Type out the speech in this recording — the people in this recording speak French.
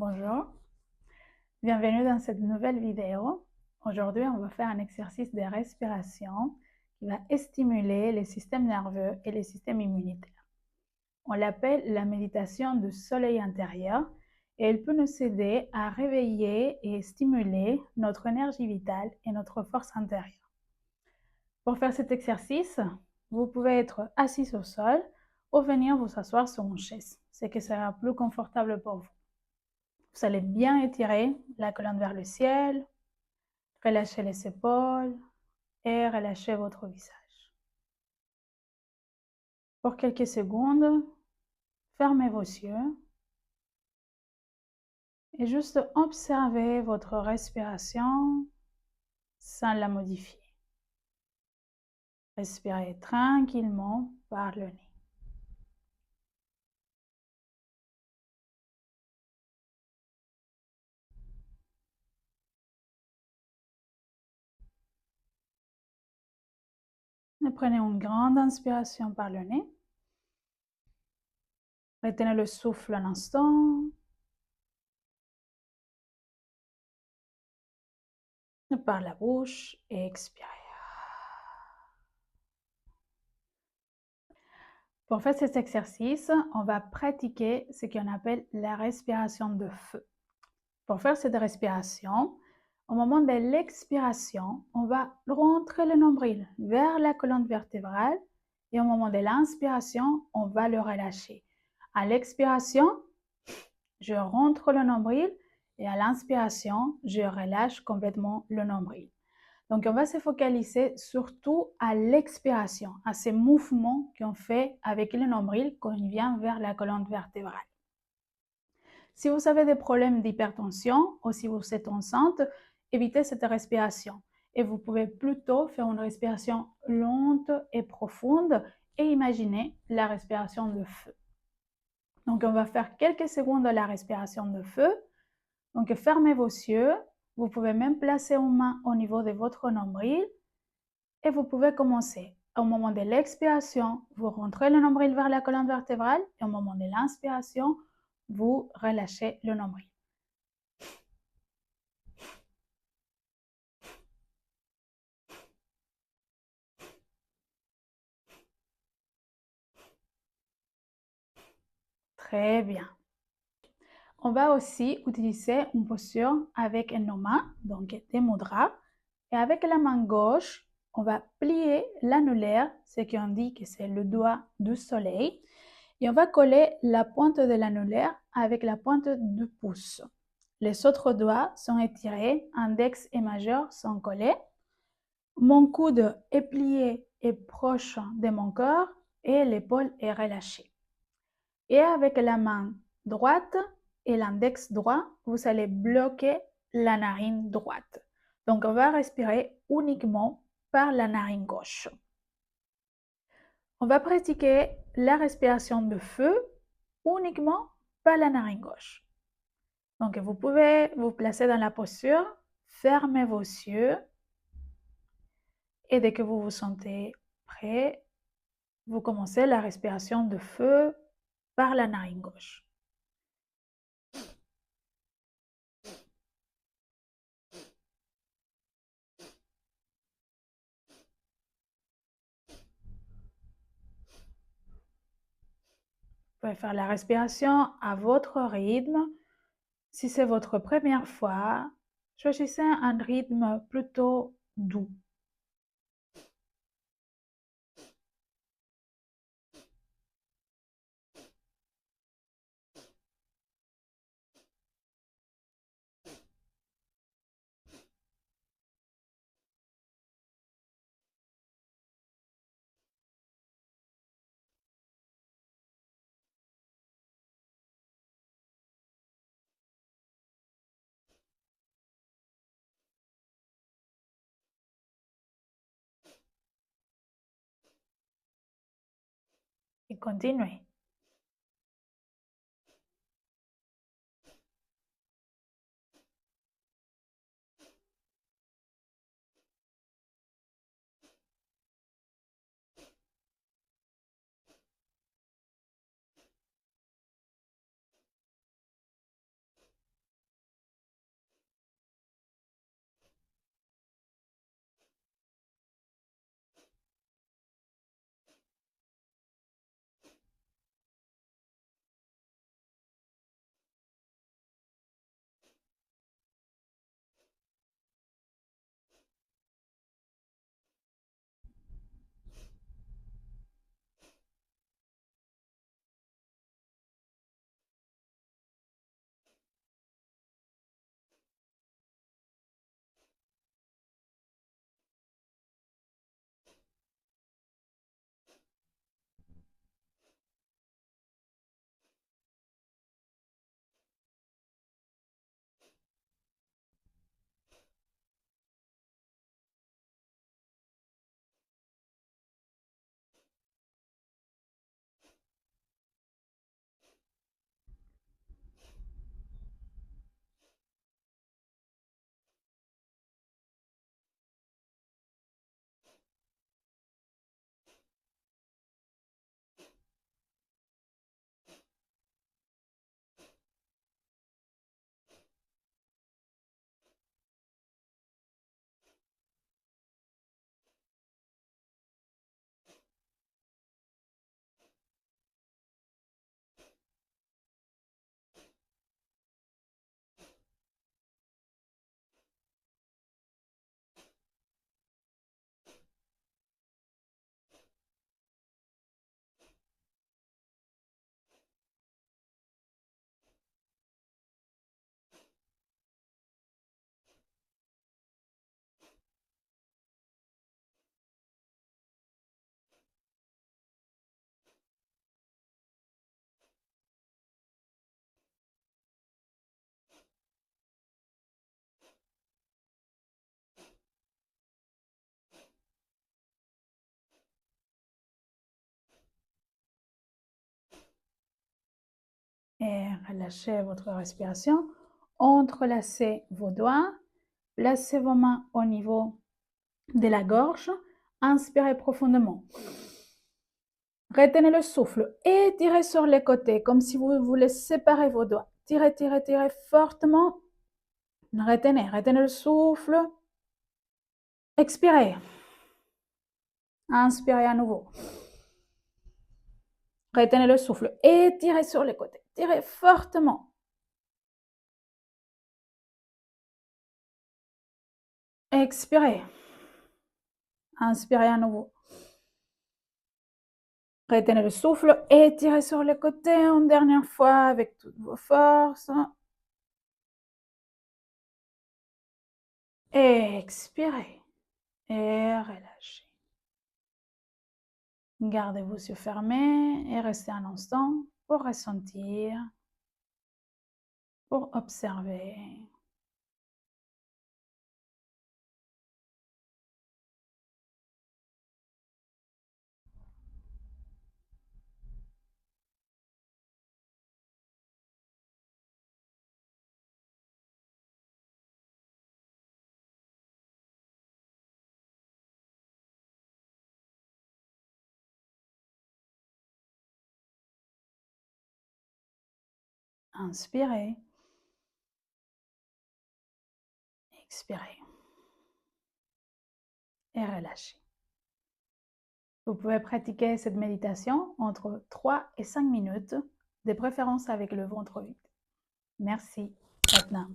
Bonjour, bienvenue dans cette nouvelle vidéo. Aujourd'hui, on va faire un exercice de respiration qui va stimuler les systèmes nerveux et les systèmes immunitaires. On l'appelle la méditation du soleil intérieur et elle peut nous aider à réveiller et stimuler notre énergie vitale et notre force intérieure. Pour faire cet exercice, vous pouvez être assis au sol ou venir vous asseoir sur une chaise, ce qui sera plus confortable pour vous. Vous allez bien étirer la colonne vers le ciel, relâchez les épaules et relâchez votre visage. Pour quelques secondes, fermez vos yeux et juste observez votre respiration sans la modifier. Respirez tranquillement par le nez. Et prenez une grande inspiration par le nez. Retenez le souffle un instant. Par la bouche et expirez. Pour faire cet exercice, on va pratiquer ce qu'on appelle la respiration de feu. Pour faire cette respiration, au moment de l'expiration, on va rentrer le nombril vers la colonne vertébrale et au moment de l'inspiration, on va le relâcher. À l'expiration, je rentre le nombril et à l'inspiration, je relâche complètement le nombril. Donc, on va se focaliser surtout à l'expiration, à ces mouvements qu'on fait avec le nombril quand il vient vers la colonne vertébrale. Si vous avez des problèmes d'hypertension ou si vous êtes enceinte, évitez cette respiration. Et vous pouvez plutôt faire une respiration lente et profonde et imaginer la respiration de feu. Donc, on va faire quelques secondes de la respiration de feu. Donc, fermez vos yeux. Vous pouvez même placer une main au niveau de votre nombril. Et vous pouvez commencer. Au moment de l'expiration, vous rentrez le nombril vers la colonne vertébrale et au moment de l'inspiration, vous relâchez le nombril. Très bien. On va aussi utiliser une posture avec nos mains, donc des mudras. Et avec la main gauche, on va plier l'annulaire, ce qu'on dit que c'est le doigt du soleil. Et on va coller la pointe de l'annulaire avec la pointe du pouce. Les autres doigts sont étirés, index et majeur sont collés. Mon coude est plié et proche de mon corps et l'épaule est relâchée. Et avec la main droite et l'index droit, vous allez bloquer la narine droite. Donc, on va respirer uniquement par la narine gauche. On va pratiquer la respiration de feu uniquement par la narine gauche. Donc, vous pouvez vous placer dans la posture, fermez vos yeux et dès que vous vous sentez prêt, vous commencez la respiration de feu par la narine gauche. Vous pouvez faire la respiration à votre rythme. Si c'est votre première fois, choisissez un rythme plutôt doux. Et continuez. et relâchez votre respiration. Entrelacez vos doigts, placez vos mains au niveau de la gorge, inspirez profondément. Retenez le souffle, étirez sur les côtés comme si vous voulez séparer vos doigts. Tirez, tirez, tirez fortement. Retenez le souffle. Expirez. Inspirez à nouveau. Retenez le souffle, étirez sur les côtés. Tirez fortement. Expirez. Inspirez à nouveau. Retenez le souffle, étirez sur les côtés une dernière fois avec toutes vos forces. Expirez et relâchez. Gardez vos yeux fermés et restez un instant pour ressentir, pour observer. Inspirez. Expirez. Et relâchez. Vous pouvez pratiquer cette méditation entre 3 et 5 minutes, de préférence avec le ventre vide. Merci. Satnam.